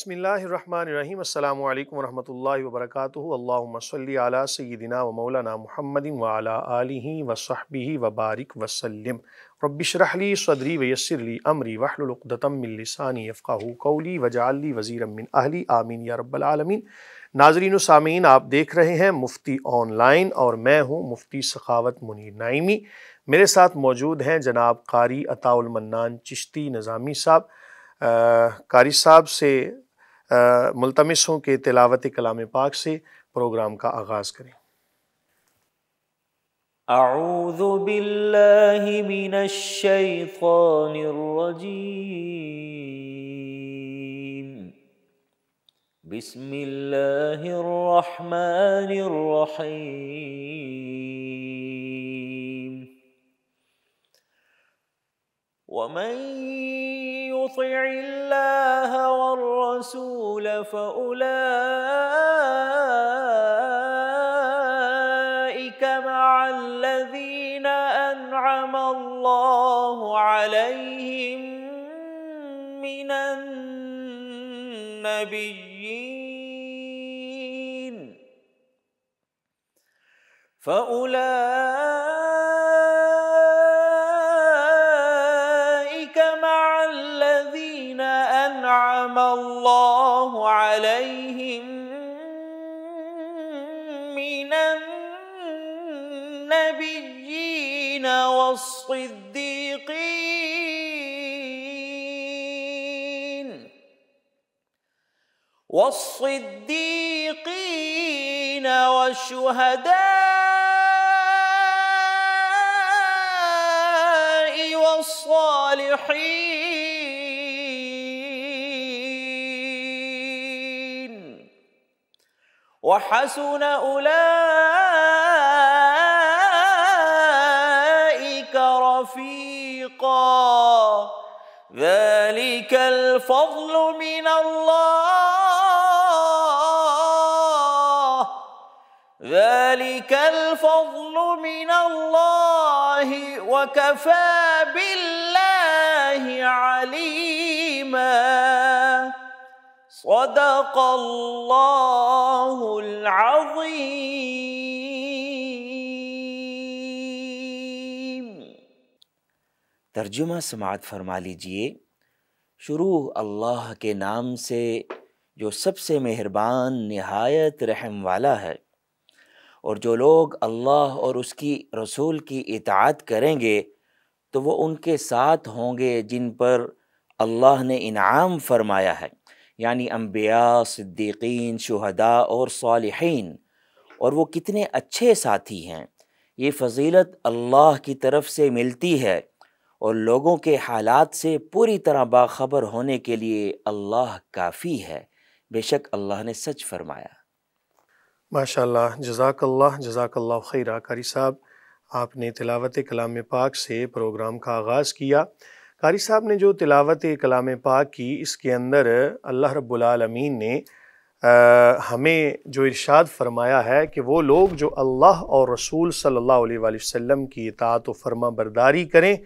بسم اللہ الرحمن الرحیم۔ السلام علیکم ورحمۃ اللہ وبرکاتہ۔ اللہم صلی علی سیدنا و مولانا محمد وعلی آلہ وصحبہ وبارک وسلم۔ رب اشرح لی صدری ویسر لی امری واحلل عقدۃ من لسانی یفقہوا قولی واجعل لی وزیرا من اہلی، آمین یا رب العالمین۔ ناظرین و سامعین، آپ دیکھ رہے ہیں مفتی آن لائن اور میں ہوں مفتی سخاوت منیر نعیمی۔ میرے ساتھ موجود ہیں جناب قاری عطاء المنان چشتی نظامی صاحب۔ قاری صاحب سے ملتمس ہوں کہ تلاوت کلام پاک سے پروگرام کا آغاز کریں۔ اعوذ باللہ من الشیطان الرجیم، بسم اللہ الرحمن الرحیم۔ ومن يطع اللہ والرسول فأولئك مع الذين أنعم الله عليهم من النبيين أنعم الله عليهم من النبيين والصديقين والشهداء والصالحين، وحسن أولئك رفيقا، ذلك الفضل من الله وكفى بالله عليما، صدق اللہ العظیم۔ ترجمہ سماعت فرما لیجئے۔ شروع اللہ کے نام سے جو سب سے مہربان نہایت رحم والا ہے، اور جو لوگ اللہ اور اس کی رسول کی اطاعت کریں گے تو وہ ان کے ساتھ ہوں گے جن پر اللہ نے انعام فرمایا ہے، یعنی انبیاء، صدیقین، شہداء اور صالحین، اور وہ کتنے اچھے ساتھی ہیں۔ یہ فضیلت اللہ کی طرف سے ملتی ہے، اور لوگوں کے حالات سے پوری طرح باخبر ہونے کے لیے اللہ کافی ہے۔ بے شک اللہ نے سچ فرمایا۔ ماشاءاللہ، جزاک اللہ خیرہ۔ قاری صاحب، آپ نے تلاوت کلام پاک سے پروگرام کا آغاز کیا۔ قاری صاحب نے جو تلاوت کلام پاک کی، اس کے اندر اللہ رب العالمین نے ہمیں جو ارشاد فرمایا ہے کہ وہ لوگ جو اللہ اور رسول صلی اللہ علیہ وآلہ وسلم کی اطاعت و فرما برداری کریں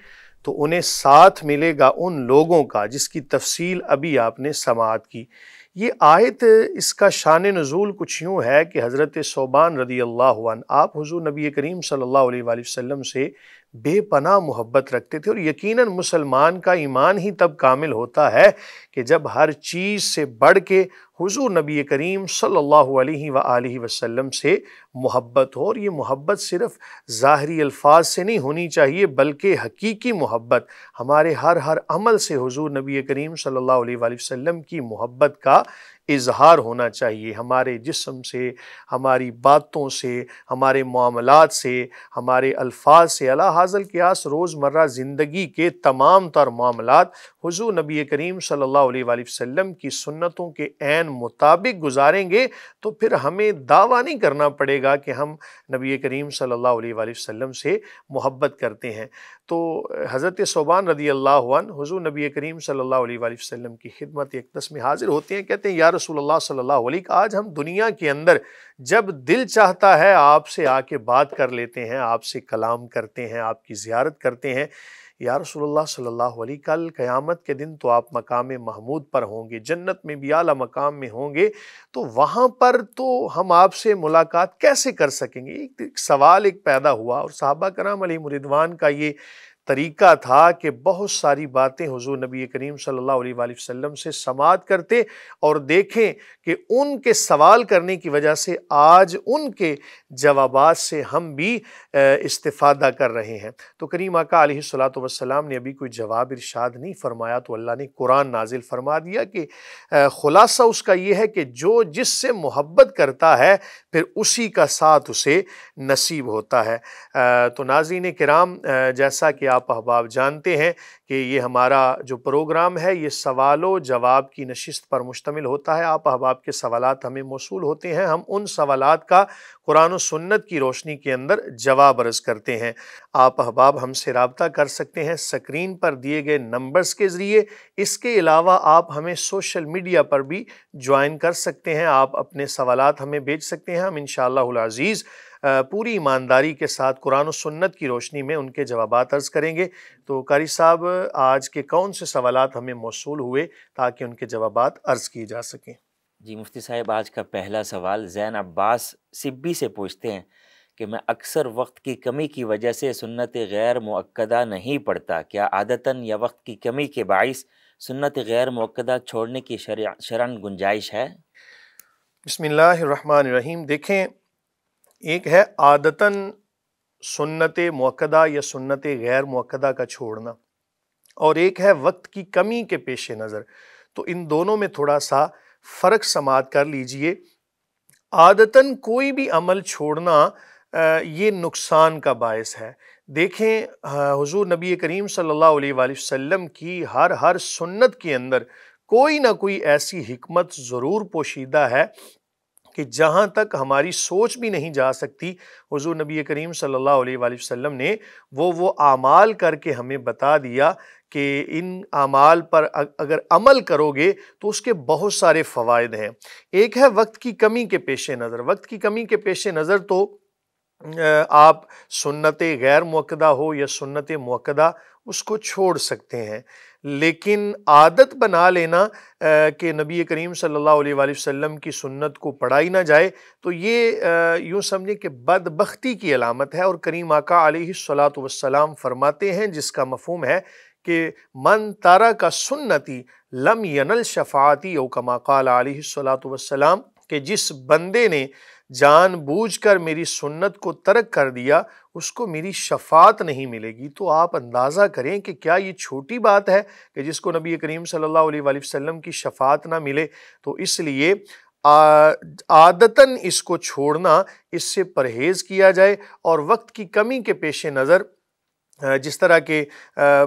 تو انہیں ساتھ ملے گا ان لوگوں کا جس کی تفصیل ابھی آپ نے سماعت کی۔ یہ آیت، اس کا شان نزول کچھ یوں ہے کہ حضرت ثوبان رضی اللہ عنہ، آپ حضور نبی کریم صلی اللہ علیہ وآلہ وسلم سے بے پناہ محبت رکھتے تھے، اور یقیناً مسلمان کا ایمان ہی تب کامل ہوتا ہے کہ جب ہر چیز سے بڑھ کے حضور نبی کریم صلی اللہ علیہ وآلہ وسلم سے محبت ہو، اور یہ محبت صرف ظاہری الفاظ سے نہیں ہونی چاہیے بلکہ حقیقی محبت، ہمارے ہر عمل سے حضور نبی کریم صلی اللہ علیہ وآلہ وسلم کی محبت کا اظہار ہونا چاہیے، ہمارے جسم سے، ہماری باتوں سے، ہمارے معاملات سے، ہمارے الفاظ سے، علی ھذا القیاس روزمرہ زندگی کے تمام تر معاملات حضور نبی کریم صلی اللہ علیہ وآلہ وسلم کی سنتوں کے عین مطابق گزاریں گے تو پھر ہمیں دعویٰ نہیں کرنا پڑے گا کہ ہم نبی کریم صلی اللہ علیہ وآلہ وسلم سے محبت کرتے ہیں۔ تو حضرت ثوبان رضی اللہ عنہ حضور نبی کریم صلی اللہ علیہ وآلہ وسلم کی خدمت اقدس میں حاضر ہوتے ہیں، کہتے ہیں یا رسول اللہ صلی اللہ علیہ، آج ہم دنیا کے اندر جب دل چاہتا ہے آپ سے آ کے بات کر لیتے ہیں، آپ سے کلام کرتے ہیں، آپ کی زیارت کرتے ہیں۔ یا رسول اللہ صلی اللہ علیہ، کل قیامت کے دن تو آپ مقام محمود پر ہوں گے، جنت میں بھی اعلیٰ مقام میں ہوں گے، تو وہاں پر تو ہم آپ سے ملاقات کیسے کر سکیں گے؟ ایک سوال پیدا ہوا، اور صحابہ کرام علیہم رضوان کا یہ طریقہ تھا کہ بہت ساری باتیں حضور نبی کریم صلی اللہ علیہ وآلہ وسلم سے سماعت کرتے، اور دیکھیں کہ ان کے سوال کرنے کی وجہ سے آج ان کے جوابات سے ہم بھی استفادہ کر رہے ہیں۔ تو کریم آقا علیہ الصلوۃ والسلام نے ابھی کوئی جواب ارشاد نہیں فرمایا، تو اللہ نے قرآن نازل فرما دیا کہ خلاصہ اس کا یہ ہے کہ جو جس سے محبت کرتا ہے پھر اسی کا ساتھ اسے نصیب ہوتا ہے۔ تو ناظرین کرام، جیسا کہ آپ احباب جانتے ہیں کہ یہ ہمارا جو پروگرام ہے یہ سوال و جواب کی نشست پر مشتمل ہوتا ہے۔ آپ احباب کے سوالات ہمیں موصول ہوتے ہیں، ہم ان سوالات کا قرآن و سنت کی روشنی کے اندر جواب عرض کرتے ہیں۔ آپ احباب ہم سے رابطہ کر سکتے ہیں سکرین پر دیے گئے نمبرز کے ذریعے۔ اس کے علاوہ آپ ہمیں سوشل میڈیا پر بھی جوائن کر سکتے ہیں، آپ اپنے سوالات ہمیں بھیج سکتے ہیں، ہم انشاءاللہ العزیز پوری ایمانداری کے ساتھ قرآن و سنت کی روشنی میں ان کے جوابات عرض کریں گے۔ تو قاری صاحب، آج کے کون سے سوالات ہمیں موصول ہوئے تاکہ ان کے جوابات عرض کیے جا سکیں؟ جی مفتی صاحب، آج کا پہلا سوال زین عباس سبی سے پوچھتے ہیں کہ میں اکثر وقت کی کمی کی وجہ سے سنت غیر مؤکدہ نہیں پڑھتا، کیا عادتاً یا وقت کی کمی کے باعث سنت غیر مؤکدہ چھوڑنے کی شرعاً گنجائش ہے؟ بسم اللہ الرحمن الرحیم۔ دیکھیں، ایک ہے عادتاً سنت مؤکدہ یا سنت غیر مؤکدہ کا چھوڑنا، اور ایک ہے وقت کی کمی کے پیش نظر۔ تو ان دونوں میں تھوڑا سا فرق سماعت کر لیجئے۔ عادتاً کوئی بھی عمل چھوڑنا یہ نقصان کا باعث ہے۔ دیکھیں، حضور نبی کریم صلی اللہ علیہ وآلہ وسلم کی ہر سنت کے اندر کوئی نہ کوئی ایسی حکمت ضرور پوشیدہ ہے کہ جہاں تک ہماری سوچ بھی نہیں جا سکتی، حضور نبی کریم صلی اللہ علیہ وآلہ وسلم نے وہ اعمال کر کے ہمیں بتا دیا کہ ان اعمال پر اگر عمل کرو گے تو اس کے بہت سارے فوائد ہیں۔ ایک ہے وقت کی کمی کے پیش نظر۔ وقت کی کمی کے پیش نظر تو آپ سنت غیر مؤکدہ ہو یا سنت مؤکدہ اس کو چھوڑ سکتے ہیں، لیکن عادت بنا لینا کہ نبی کریم صلی اللہ علیہ وآلہ وسلم کی سنت کو پڑھائی نہ جائے، تو یہ یوں سمجھیں کہ بدبختی کی علامت ہے۔ اور کریم آقا علیہ الصلوۃ والسلام فرماتے ہیں، جس کا مفہوم ہے کہ من ترک سنتی لم ینل شفاعتی، او کما قال علیہ الصلوۃ والسلام، کہ جس بندے نے جان بوجھ کر میری سنت کو ترک کر دیا اس کو میری شفاعت نہیں ملے گی۔ تو آپ اندازہ کریں کہ کیا یہ چھوٹی بات ہے کہ جس کو نبی کریم صلی اللہ علیہ وآلہ وسلم کی شفاعت نہ ملے؟ تو اس لیے عادتاً اس کو چھوڑنا، اس سے پرہیز کیا جائے، اور وقت کی کمی کے پیش نظر جس طرح کہ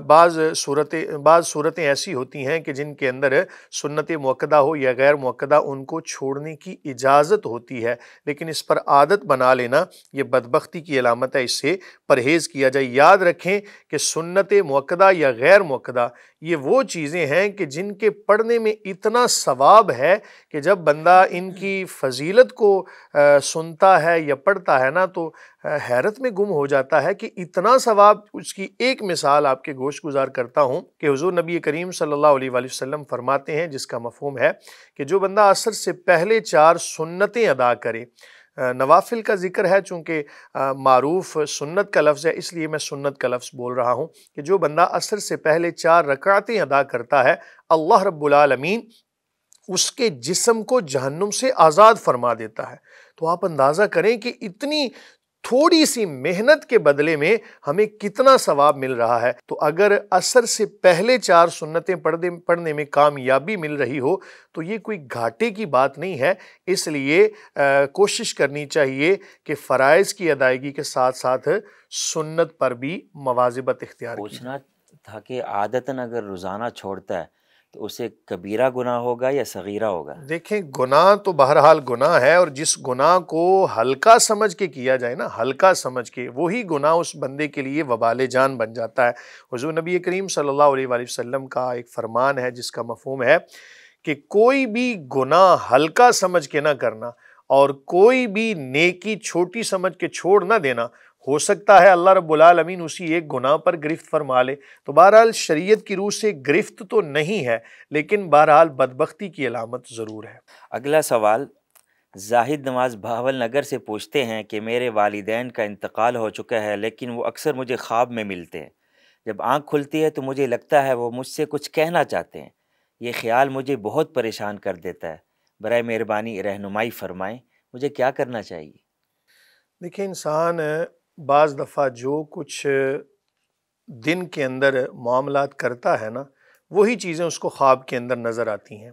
بعض صورتیں ایسی ہوتی ہیں کہ جن کے اندر سنت مؤکدہ ہو یا غیر مؤکدہ ان کو چھوڑنے کی اجازت ہوتی ہے، لیکن اس پر عادت بنا لینا یہ بدبختی کی علامت ہے، اس سے پرہیز کیا جائے۔ یاد رکھیں کہ سنت مؤکدہ یا غیر مؤکدہ یہ وہ چیزیں ہیں کہ جن کے پڑھنے میں اتنا ثواب ہے کہ جب بندہ ان کی فضیلت کو سنتا ہے یا پڑھتا ہے نا تو حیرت میں گم ہو جاتا ہے کہ اتنا ثواب۔ اس کی ایک مثال آپ کے گوش گزار کرتا ہوں کہ حضور نبی کریم صلی اللہ علیہ وآلہ وسلم فرماتے ہیں، جس کا مفہوم ہے کہ جو بندہ عصر سے پہلے 4 سنتیں ادا کرے، نوافل کا ذکر ہے چونکہ معروف سنت کا لفظ ہے اس لیے میں سنت کا لفظ بول رہا ہوں، کہ جو بندہ عصر سے پہلے 4 رکعتیں ادا کرتا ہے، اللہ رب العالمین اس کے جسم کو جہنم سے آزاد فرما دیتا ہے۔ تو آپ اندازہ کریں کہ اتنی تھوڑی سی محنت کے بدلے میں ہمیں کتنا ثواب مل رہا ہے۔ تو اگر عصر سے پہلے 4 سنتیں پڑھنے میں کامیابی مل رہی ہو تو یہ کوئی گھاٹے کی بات نہیں ہے۔ اس لیے کوشش کرنی چاہیے کہ فرائض کی ادائیگی کے ساتھ ساتھ سنت پر بھی مواظبت اختیار کی۔ پوچھنا تھا کہ عادتاً اگر روزانہ چھوڑتا ہے تو اسے کبیرہ گناہ ہوگا یا صغیرہ ہوگا؟ دیکھیں، گناہ تو بہرحال گناہ ہے، اور جس گناہ کو ہلکا سمجھ کے کیا جائے نا، ہلکا سمجھ کے، وہی گناہ اس بندے کے لیے وبال جان بن جاتا ہے۔ حضور نبی کریم صلی اللہ علیہ وآلہ وسلم کا ایک فرمان ہے جس کا مفہوم ہے کہ کوئی بھی گناہ ہلکا سمجھ کے نہ کرنا اور کوئی بھی نیکی چھوٹی سمجھ کے چھوڑ نہ دینا۔ ہو سکتا ہے اللہ رب العالمین اسی ایک گناہ پر گرفت فرما لے، تو بہرحال شریعت کی روح سے گرفت تو نہیں ہے، لیکن بہرحال بدبختی کی علامت ضرور ہے۔ اگلا سوال زاہد نواز بہاول نگر سے پوچھتے ہیں کہ میرے والدین کا انتقال ہو چکا ہے، لیکن وہ اکثر مجھے خواب میں ملتے ہیں۔ جب آنکھ کھلتی ہے تو مجھے لگتا ہے وہ مجھ سے کچھ کہنا چاہتے ہیں۔ یہ خیال مجھے بہت پریشان کر دیتا ہے، برائے مہربانی رہنمائی فرمائیں، مجھے کیا کرنا چاہیے؟ دیکھیں، انسان بعض دفعہ جو کچھ دن کے اندر معاملات کرتا ہے نا، وہی چیزیں اس کو خواب کے اندر نظر آتی ہیں،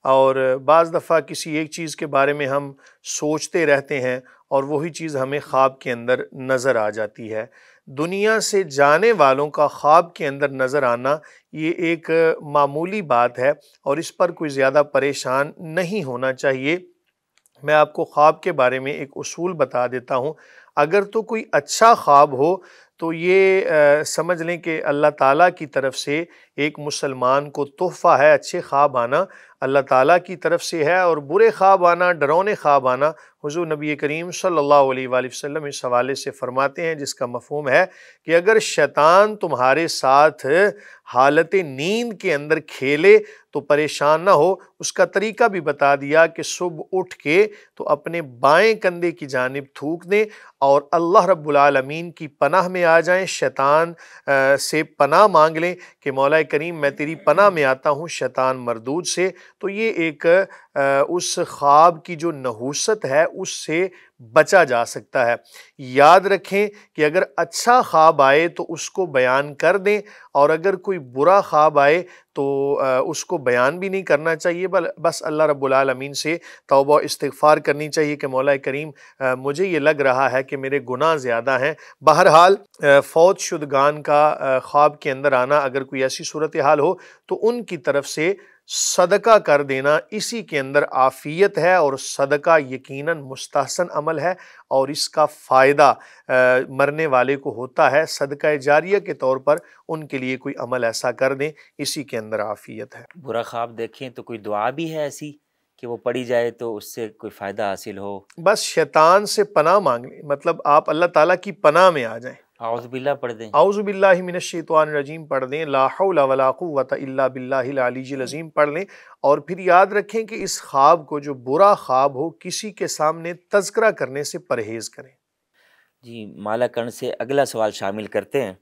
اور بعض دفعہ کسی ایک چیز کے بارے میں ہم سوچتے رہتے ہیں اور وہی چیز ہمیں خواب کے اندر نظر آ جاتی ہے۔ دنیا سے جانے والوں کا خواب کے اندر نظر آنا یہ ایک معمولی بات ہے، اور اس پر کوئی زیادہ پریشان نہیں ہونا چاہیے۔ میں آپ کو خواب کے بارے میں ایک اصول بتا دیتا ہوں۔ اگر تو کوئی اچھا خواب ہو تو یہ سمجھ لیں کہ اللہ تعالیٰ کی طرف سے ایک مسلمان کو تحفہ ہے۔ اچھے خواب آنا اللہ تعالیٰ کی طرف سے ہے، اور برے خواب آنا، ڈرونے خواب آنا، حضور نبی کریم صلی اللہ علیہ وآلہ وسلم اس حوالے سے فرماتے ہیں، جس کا مفہوم ہے کہ اگر شیطان تمہارے ساتھ حالت نیند کے اندر کھیلے تو پریشان نہ ہو۔ اس کا طریقہ بھی بتا دیا کہ صبح اٹھ کے تو اپنے بائیں کندھے کی جانب تھوک دیں اور اللہ رب العالمین کی پناہ میں آ جائیں، شیطان سے پناہ مانگ لیں کہ مولا کریم میں تیری پناہ میں آتا ہوں شیطان مردود سے۔ تو یہ ایک اس خواب کی جو نحوست ہے اس سے بچا جا سکتا ہے۔ یاد رکھیں کہ اگر اچھا خواب آئے تو اس کو بیان کر دیں، اور اگر کوئی برا خواب آئے تو اس کو بیان بھی نہیں کرنا چاہیے، بس اللہ رب العالمین سے توبہ استغفار کرنی چاہیے کہ مولا کریم مجھے یہ لگ رہا ہے کہ میرے گناہ زیادہ ہیں۔ بہرحال فوت شدگان کا خواب کے اندر آنا، اگر کوئی ایسی صورتحال ہو تو ان کی طرف سے صدقہ کر دینا، اسی کے اندر عافیت ہے، اور صدقہ یقیناً مستحسن عمل ہے، اور اس کا فائدہ مرنے والے کو ہوتا ہے۔ صدقہ جاریہ کے طور پر ان کے لیے کوئی عمل ایسا کر دیں، اسی کے اندر عافیت ہے۔ برا خواب دیکھیں تو کوئی دعا بھی ہے ایسی کہ وہ پڑھی جائے تو اس سے کوئی فائدہ حاصل ہو؟ بس شیطان سے پناہ مانگ لیں، مطلب آپ اللہ تعالیٰ کی پناہ میں آ جائیں۔ اعوذ باللہ پڑھ دیں، اعوذ باللہ من الشیطان الرجیم پڑھ دیں، لا حول ولا قوت الا باللہ العلی العظیم پڑھ لیں، اور پھر یاد رکھیں کہ اس خواب کو، جو برا خواب ہو، کسی کے سامنے تذکرہ کرنے سے پرہیز کریں۔ جی مالا کنڈ سے اگلا سوال شامل کرتے ہیں۔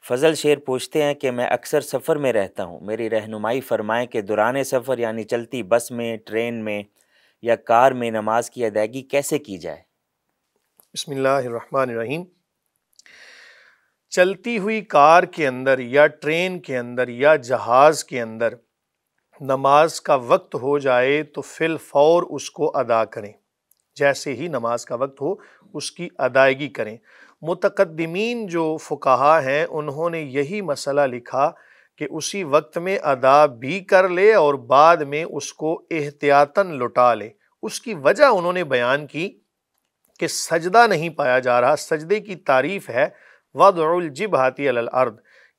فضل شیر پوچھتے ہیں کہ میں اکثر سفر میں رہتا ہوں، میری رہنمائی فرمائیں کہ دوران سفر یعنی چلتی بس میں، ٹرین میں یا کار میں نماز کی ادائیگی کیسے کی جائے؟ بسم اللہ الرحمن الرحیم۔ چلتی ہوئی کار کے اندر یا ٹرین کے اندر یا جہاز کے اندر نماز کا وقت ہو جائے تو فی الفور اس کو ادا کریں، جیسے ہی نماز کا وقت ہو اس کی ادائیگی کریں۔ متقدمین جو فقہا ہیں انہوں نے یہی مسئلہ لکھا کہ اسی وقت میں ادا بھی کر لے اور بعد میں اس کو احتیاطاً لوٹا لے۔ اس کی وجہ انہوں نے بیان کی کہ سجدہ نہیں پایا جا رہا۔ سجدے کی تعریف ہے وضع الجبہۃ علی الارض،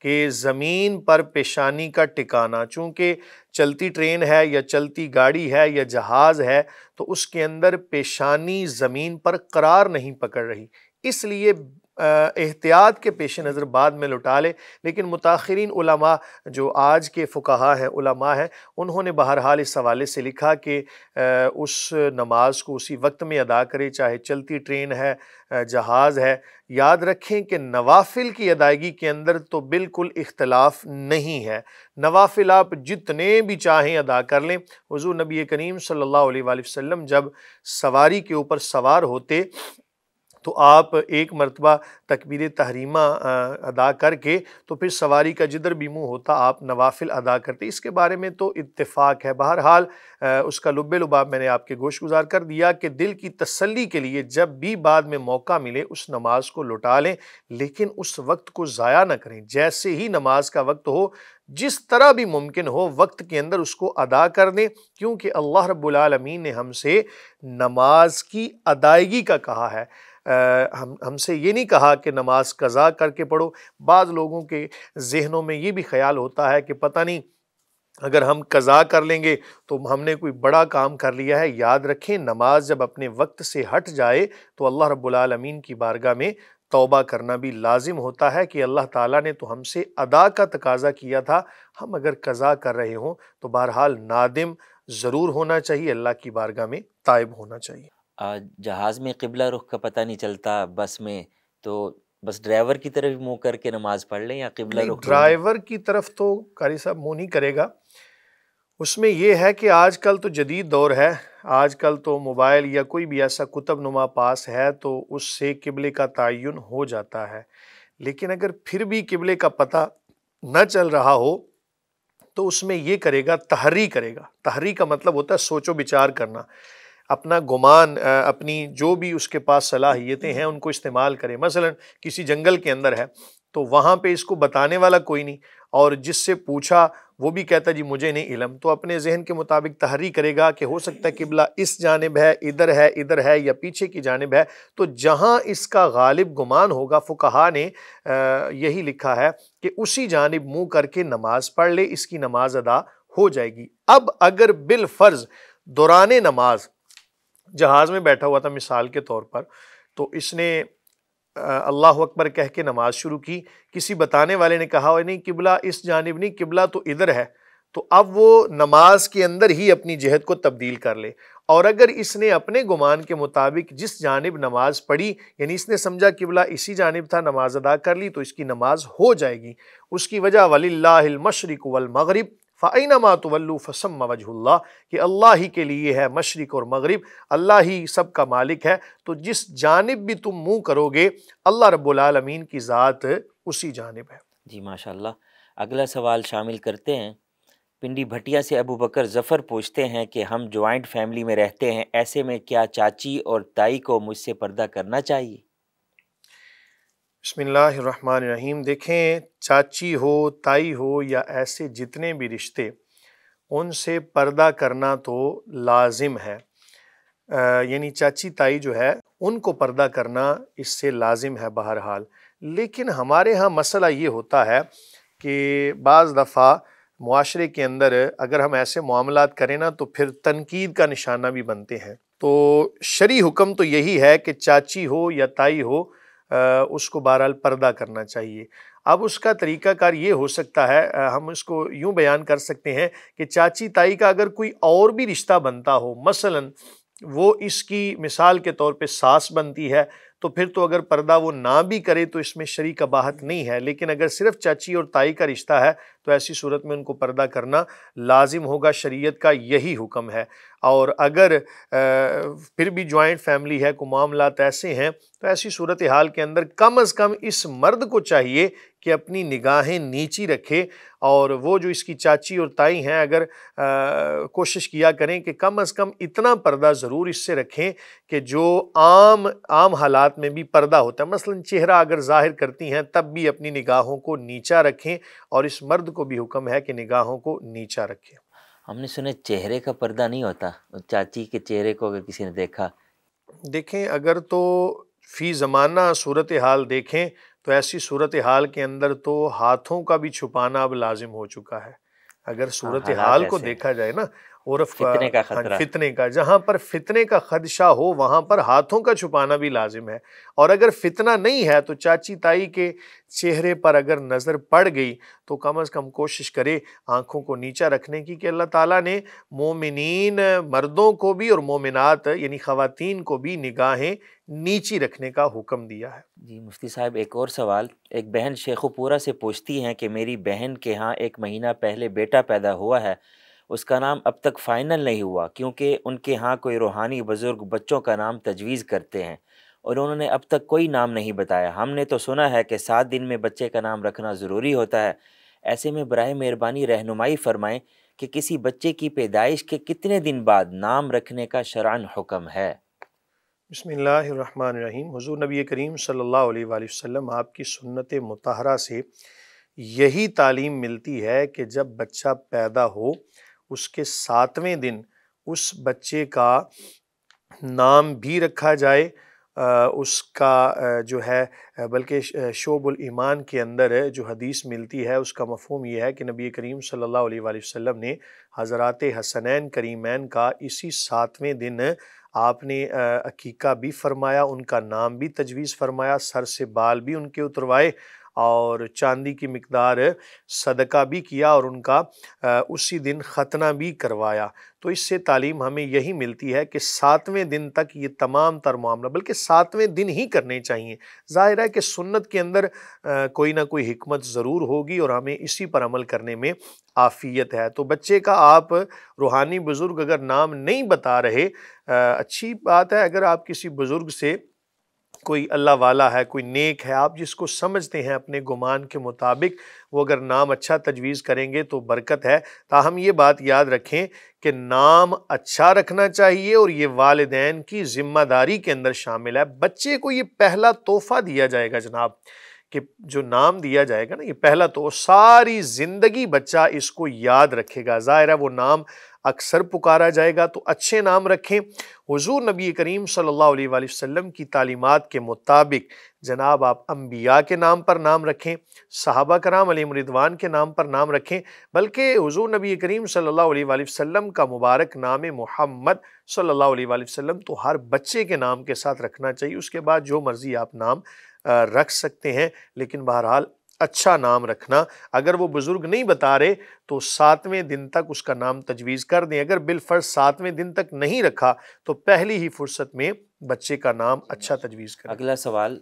کہ زمین پر پیشانی کا ٹکانا۔ چونکہ چلتی ٹرین ہے یا چلتی گاڑی ہے یا جہاز ہے تو اس کے اندر پیشانی زمین پر قرار نہیں پکڑ رہی، اس لیے احتیاط کے پیش نظر بعد میں لٹا لے۔ لیکن متاخرین علماء جو آج کے فقہا ہیں، علماء ہیں، انہوں نے بہرحال اس حوالے سے لکھا کہ اس نماز کو اسی وقت میں ادا کرے، چاہے چلتی ٹرین ہے، جہاز ہے۔ یاد رکھیں کہ نوافل کی ادائیگی کے اندر تو بالکل اختلاف نہیں ہے، نوافل آپ جتنے بھی چاہیں ادا کر لیں۔ حضور نبی کریم صلی اللہ علیہ وآلہ وسلم جب سواری کے اوپر سوار ہوتے تو آپ ایک مرتبہ تکبیر تحریمہ ادا کر کے تو پھر سواری کا جدھر بھی منہ ہوتا آپ نوافل ادا کرتے۔ اس کے بارے میں تو اتفاق ہے۔ بہرحال اس کا لب لباب میں نے آپ کے گوش گزار کر دیا کہ دل کی تسلی کے لیے جب بھی بعد میں موقع ملے اس نماز کو لوٹا لیں، لیکن اس وقت کو ضائع نہ کریں۔ جیسے ہی نماز کا وقت ہو، جس طرح بھی ممکن ہو، وقت کے اندر اس کو ادا کر دیں، کیونکہ اللہ رب العالمین نے ہم سے نماز کی ادائیگی کا کہا ہے۔ ہم سے یہ نہیں کہا کہ نماز قضا کر کے پڑھو۔ بعض لوگوں کے ذہنوں میں یہ بھی خیال ہوتا ہے کہ پتہ نہیں اگر ہم قضا کر لیں گے تو ہم نے کوئی بڑا کام کر لیا ہے۔ یاد رکھیں نماز جب اپنے وقت سے ہٹ جائے تو اللہ رب العالمین کی بارگاہ میں توبہ کرنا بھی لازم ہوتا ہے کہ اللہ تعالیٰ نے تو ہم سے ادا کا تقاضا کیا تھا، ہم اگر قضا کر رہے ہوں تو بہرحال نادم ضرور ہونا چاہیے، اللہ کی بارگاہ میں تائب ہونا چاہیے۔ جہاز میں قبلہ رخ کا پتہ نہیں چلتا، بس میں تو بس ڈرائیور کی طرف منہ کر کے نماز پڑھ لیں یا قبلہ نہیں، رخ ڈرائیور کی طرف تو قاری صاحب منہ نہیں کرے گا۔ اس میں یہ ہے کہ آج کل تو جدید دور ہے، آج کل تو موبائل یا کوئی بھی ایسا کتب نما پاس ہے تو اس سے قبلے کا تعین ہو جاتا ہے، لیکن اگر پھر بھی قبلے کا پتہ نہ چل رہا ہو تو اس میں یہ کرے گا، تحری کرے گا۔ تحری کا مطلب ہوتا ہے سوچ و بچار کرنا، اپنا گمان، اپنی جو بھی اس کے پاس صلاحیتیں ہیں ان کو استعمال کرے۔ مثلا کسی جنگل کے اندر ہے تو وہاں پہ اس کو بتانے والا کوئی نہیں، اور جس سے پوچھا وہ بھی کہتا جی مجھے نہیں علم، تو اپنے ذہن کے مطابق تحری کرے گا کہ ہو سکتا ہے قبلہ اس جانب ہے، ادھر ہے یا پیچھے کی جانب ہے۔ تو جہاں اس کا غالب گمان ہوگا، فقہا نے یہی لکھا ہے کہ اسی جانب منہ کر کے نماز پڑھ لے، اس کی نماز ادا ہو جائے گی۔ اب اگر بالفرض دوران نماز جہاز میں بیٹھا ہوا تھا مثال کے طور پر، تو اس نے اللہ اکبر کہہ کے نماز شروع کی، کسی بتانے والے نے کہا نہیں قبلہ اس جانب نہیں، قبلہ تو ادھر ہے، تو اب وہ نماز کے اندر ہی اپنی جہت کو تبدیل کر لے۔ اور اگر اس نے اپنے گمان کے مطابق جس جانب نماز پڑھی، یعنی اس نے سمجھا قبلہ اسی جانب تھا، نماز ادا کر لی، تو اس کی نماز ہو جائے گی۔ اس کی وجہ وَلِلَّهِ الْمَشْرِقُ وَالْمَغْرِبُ فَأَيْنَمَا تُوَلُّوا فَثَمَّ وَجْهُ اللَّهِ، کہ اللہ ہی کے لیے ہے مشرق اور مغرب، اللہ ہی سب کا مالک ہے، تو جس جانب بھی تم منہ کرو گے اللہ رب العالمین کی ذات اسی جانب ہے۔ جی ماشاءاللہ۔ اگلا سوال شامل کرتے ہیں۔ پنڈی بھٹیا سے ابو بکر ظفر پوچھتے ہیں کہ ہم جوائنٹ فیملی میں رہتے ہیں، ایسے میں کیا چاچی اور تائی کو مجھ سے پردہ کرنا چاہیے؟ بسم اللہ الرحمن الرحیم۔ دیکھیں چاچی ہو، تائی ہو یا ایسے جتنے بھی رشتے، ان سے پردہ کرنا تو لازم ہے، یعنی چاچی تائی جو ہے ان کو پردہ کرنا اس سے لازم ہے بہرحال۔ لیکن ہمارے ہاں مسئلہ یہ ہوتا ہے کہ بعض دفعہ معاشرے کے اندر اگر ہم ایسے معاملات کریں نا تو پھر تنقید کا نشانہ بھی بنتے ہیں۔ تو شرعی حکم تو یہی ہے کہ چاچی ہو یا تائی ہو اس کو بہرحال پردہ کرنا چاہیے۔ اب اس کا طریقہ کار یہ ہو سکتا ہے، ہم اس کو یوں بیان کر سکتے ہیں کہ چاچی تائی کا اگر کوئی اور بھی رشتہ بنتا ہو، مثلا وہ اس کی مثال کے طور پہ ساس بنتی ہے، تو پھر تو اگر پردہ وہ نہ بھی کرے تو اس میں شرعی قباحت نہیں ہے، لیکن اگر صرف چاچی اور تائی کا رشتہ ہے تو ایسی صورت میں ان کو پردہ کرنا لازم ہوگا، شریعت کا یہی حکم ہے۔ اور اگر پھر بھی جوائنٹ فیملی ہے، کو معاملات ایسے ہیں، تو ایسی صورتحال کے اندر کم از کم اس مرد کو چاہیے کہ اپنی نگاہیں نیچی رکھے، اور وہ جو اس کی چاچی اور تائی ہیں اگر کوشش کیا کریں کہ کم از کم اتنا پردہ ضرور اس سے رکھیں کہ جو عام حالات میں بھی پردہ ہوتا ہے، مثلا چہرہ اگر ظاہر کرتی ہیں تب بھی اپنی نگاہوں کو نیچا رکھیں، اور اس مرد کو بھی حکم ہے کہ نگاہوں کو نیچا رکھیں۔ ہم نے سنے چہرے کا پردہ نہیں ہوتا، چاچی کے چہرے کو اگر کسی نے دیکھا؟ دیکھیں اگر تو فی زمانہ صورتحال دیکھیں تو ایسی صورتحال کے اندر تو ہاتھوں کا بھی چھپانا اب لازم ہو چکا ہے۔ اگر صورتحال حالات کو ایسے دیکھا جائے نا، عرف فتنے کا خطرہ۔ فتنے کا، جہاں پر فتنے کا خدشہ ہو وہاں پر ہاتھوں کا چھپانا بھی لازم ہے۔ اور اگر فتنہ نہیں ہے تو چاچی تائی کے چہرے پر اگر نظر پڑ گئی تو کم از کم کوشش کرے آنکھوں کو نیچا رکھنے کی، کہ اللہ تعالیٰ نے مومنین مردوں کو بھی اور مومنات یعنی خواتین کو بھی نگاہیں نیچی رکھنے کا حکم دیا ہے۔ جی مفتی صاحب، ایک اور سوال۔ ایک بہن شیخو پورہ سے پوچھتی ہیں کہ میری بہن کے ہاں 1 مہینہ پہلے بیٹا پیدا ہوا ہے، اس کا نام اب تک فائنل نہیں ہوا کیونکہ ان کے ہاں کوئی روحانی بزرگ بچوں کا نام تجویز کرتے ہیں، اور انہوں نے اب تک کوئی نام نہیں بتایا۔ ہم نے تو سنا ہے کہ 7 دن میں بچے کا نام رکھنا ضروری ہوتا ہے، ایسے میں براہ مہربانی رہنمائی فرمائیں کہ کسی بچے کی پیدائش کے کتنے دن بعد نام رکھنے کا شرعاً حکم ہے؟ بسم اللہ الرحمن الرحیم۔ حضور نبی کریم صلی اللہ علیہ وآلہ وسلم آپ کی سنت مطہرہ سے یہی تعلیم ملتی ہے کہ جب بچہ پیدا ہو اس کے 7ویں دن اس بچے کا نام بھی رکھا جائے، اس کا جو ہے بلکہ شعب الایمان کے اندر جو حدیث ملتی ہے اس کا مفہوم یہ ہے کہ نبی کریم صلی اللہ علیہ وآلہ وسلم نے حضرات حسنین کریمین کا اسی 7ویں دن آپ نے عقیقہ بھی فرمایا، ان کا نام بھی تجویز فرمایا، سر سے بال بھی ان کے اتروائے اور چاندی کی مقدار صدقہ بھی کیا اور ان کا اسی دن ختنہ بھی کروایا۔ تو اس سے تعلیم ہمیں یہی ملتی ہے کہ 7ویں دن تک یہ تمام تر معاملہ بلکہ 7ویں دن ہی کرنے چاہیے۔ ظاہر ہے کہ سنت کے اندر کوئی نہ کوئی حکمت ضرور ہوگی اور ہمیں اسی پر عمل کرنے میں عافیت ہے۔ تو بچے کا آپ روحانی بزرگ اگر نام نہیں بتا رہے، اچھی بات ہے اگر آپ کسی بزرگ سے کوئی اللہ والا ہے، کوئی نیک ہے، آپ جس کو سمجھتے ہیں اپنے گمان کے مطابق، وہ اگر نام اچھا تجویز کریں گے تو برکت ہے۔ تاہم یہ بات یاد رکھیں کہ نام اچھا رکھنا چاہیے اور یہ والدین کی ذمہ داری کے اندر شامل ہے۔ بچے کو یہ پہلا تحفہ دیا جائے گا جناب، کہ جو نام دیا جائے گا نا، یہ پہلا تو ساری زندگی بچہ اس کو یاد رکھے گا۔ ظاہر ہے وہ نام اکثر پکارا جائے گا تو اچھے نام رکھیں۔ حضور نبی کریم صلی اللہ علیہ وآلہ وسلم کی تعلیمات کے مطابق جناب آپ انبیاء کے نام پر نام رکھیں، صحابہ کرام علیہم رضوان کے نام پر نام رکھیں، بلکہ حضور نبی کریم صلی اللہ علیہ وآلہ وسلم کا مبارک نام محمد صلی اللہ علیہ وآلہ وسلم تو ہر بچے کے نام کے ساتھ رکھنا چاہیے۔ اس کے بعد جو مرضی آپ نام رکھ سکتے ہیں، لیکن بہرحال اچھا نام رکھنا۔ اگر وہ بزرگ نہیں بتا رہے تو 7ویں دن تک اس کا نام تجویز کر دیں۔ اگر بالفرض 7ویں دن تک نہیں رکھا تو پہلی ہی فرصت میں بچے کا نام اچھا تجویز کریں۔ اگلا سوال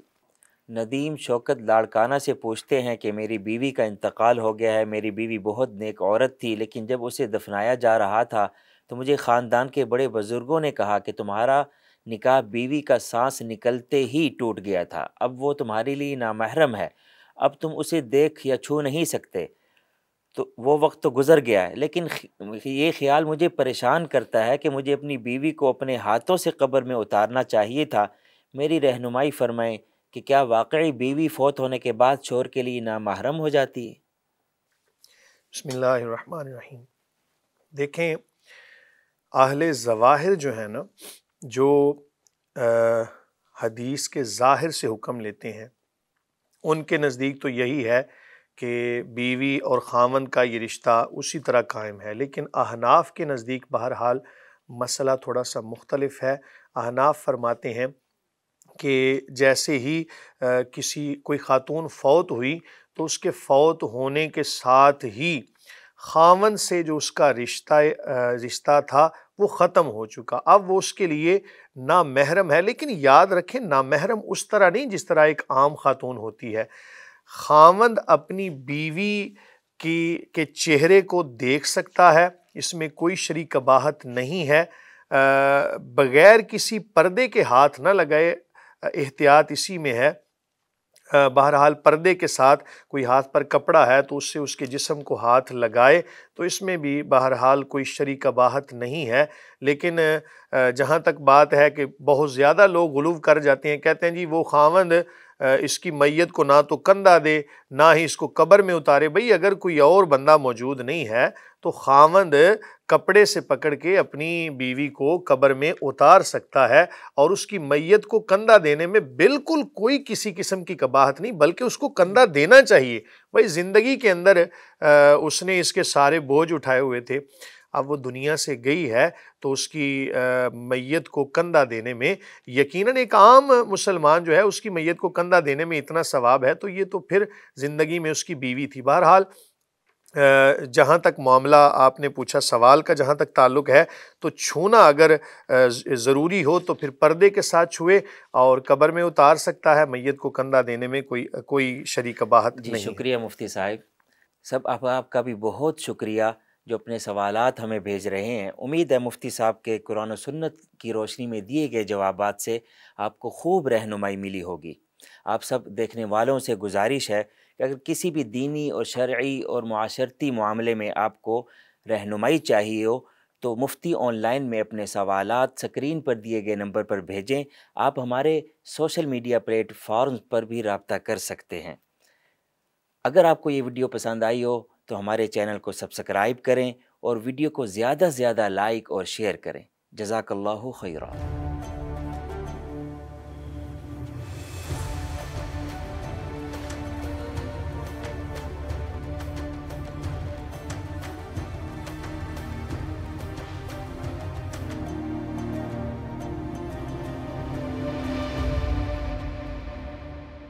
ندیم شوکت لاڑکانہ سے پوچھتے ہیں کہ میری بیوی کا انتقال ہو گیا ہے۔ میری بیوی بہت نیک عورت تھی، لیکن جب اسے دفنایا جا رہا تھا تو مجھے خاندان کے بڑے بزرگوں نے کہا کہ تمہارا نکاح بیوی کا سانس نکلتے ہی ٹوٹ گیا تھا، اب وہ تمہارے لیے نامحرم ہے، اب تم اسے دیکھ یا چھو نہیں سکتے۔ تو وہ وقت تو گزر گیا ہے، لیکن یہ خیال مجھے پریشان کرتا ہے کہ مجھے اپنی بیوی کو اپنے ہاتھوں سے قبر میں اتارنا چاہیے تھا۔ میری رہنمائی فرمائیں کہ کیا واقعی بیوی فوت ہونے کے بعد شوہر کے لیے نامحرم ہو جاتی ہے؟ بسم اللہ الرحمن الرحیم۔ دیکھیں اہل ظواہر جو ہے نا، جو حدیث کے ظاہر سے حکم لیتے ہیں، ان کے نزدیک تو یہی ہے کہ بیوی اور خاوند کا یہ رشتہ اسی طرح قائم ہے، لیکن احناف کے نزدیک بہرحال مسئلہ تھوڑا سا مختلف ہے۔ احناف فرماتے ہیں کہ جیسے ہی کوئی خاتون فوت ہوئی تو اس کے فوت ہونے کے ساتھ ہی خاوند سے جو اس کا رشتہ تھا وہ ختم ہو چکا، اب وہ اس کے لیے نامحرم ہے۔ لیکن یاد رکھیں نامحرم اس طرح نہیں جس طرح ایک عام خاتون ہوتی ہے۔ خاوند اپنی بیوی کے چہرے کو دیکھ سکتا ہے، اس میں کوئی شرعی قباحت نہیں ہے، بغیر کسی پردے کے ہاتھ نہ لگائے، احتیاط اسی میں ہے۔ بہرحال پردے کے ساتھ کوئی ہاتھ پر کپڑا ہے تو اس سے اس کے جسم کو ہاتھ لگائے تو اس میں بھی بہرحال کوئی شرعی قباحت نہیں ہے۔ لیکن جہاں تک بات ہے کہ بہت زیادہ لوگ غلو کر جاتے ہیں، کہتے ہیں جی وہ خاوند اس کی میت کو نہ تو کندھا دے نہ ہی اس کو قبر میں اتارے۔ بھئی اگر کوئی اور بندہ موجود نہیں ہے تو خاوند کپڑے سے پکڑ کے اپنی بیوی کو قبر میں اتار سکتا ہے، اور اس کی میت کو کندھا دینے میں بالکل کوئی کسی قسم کی قباحت نہیں، بلکہ اس کو کندھا دینا چاہیے۔ بھئی زندگی کے اندر اس نے اس کے سارے بوجھ اٹھائے ہوئے تھے، اب وہ دنیا سے گئی ہے تو اس کی میت کو کندھا دینے میں یقیناً ایک عام مسلمان جو ہے اس کی میت کو کندھا دینے میں اتنا ثواب ہے، تو یہ تو پھر زندگی میں اس کی بیوی تھی۔ بہرحال جہاں تک معاملہ آپ نے پوچھا، سوال کا جہاں تک تعلق ہے، تو چھونا اگر ضروری ہو تو پھر پردے کے ساتھ چھوئے، اور قبر میں اتار سکتا ہے، میت کو کندھا دینے میں کوئی شرعی قباحت نہیں۔ جی شکریہ مفتی صاحب، آپ کا بھی بہت شکریہ جو اپنے سوالات ہمیں بھیج رہے ہیں۔ امید ہے مفتی صاحب کے قرآن و سنت کی روشنی میں دیے گئے جوابات سے آپ کو خوب رہنمائی ملی ہوگی۔ آپ سب دیکھنے والوں سے گزارش ہے کہ اگر کسی بھی دینی اور شرعی اور معاشرتی معاملے میں آپ کو رہنمائی چاہیے ہو تو مفتی آن لائن میں اپنے سوالات سکرین پر دیے گئے نمبر پر بھیجیں۔ آپ ہمارے سوشل میڈیا پلیٹ فارمز پر بھی رابطہ کر سکتے ہیں۔ اگر آپ کو یہ ویڈیو پسند آئی ہو تو ہمارے چینل کو سبسکرائب کریں اور ویڈیو کو زیادہ سے زیادہ لائک اور شیئر کریں۔ جزاک اللہ خیرہ۔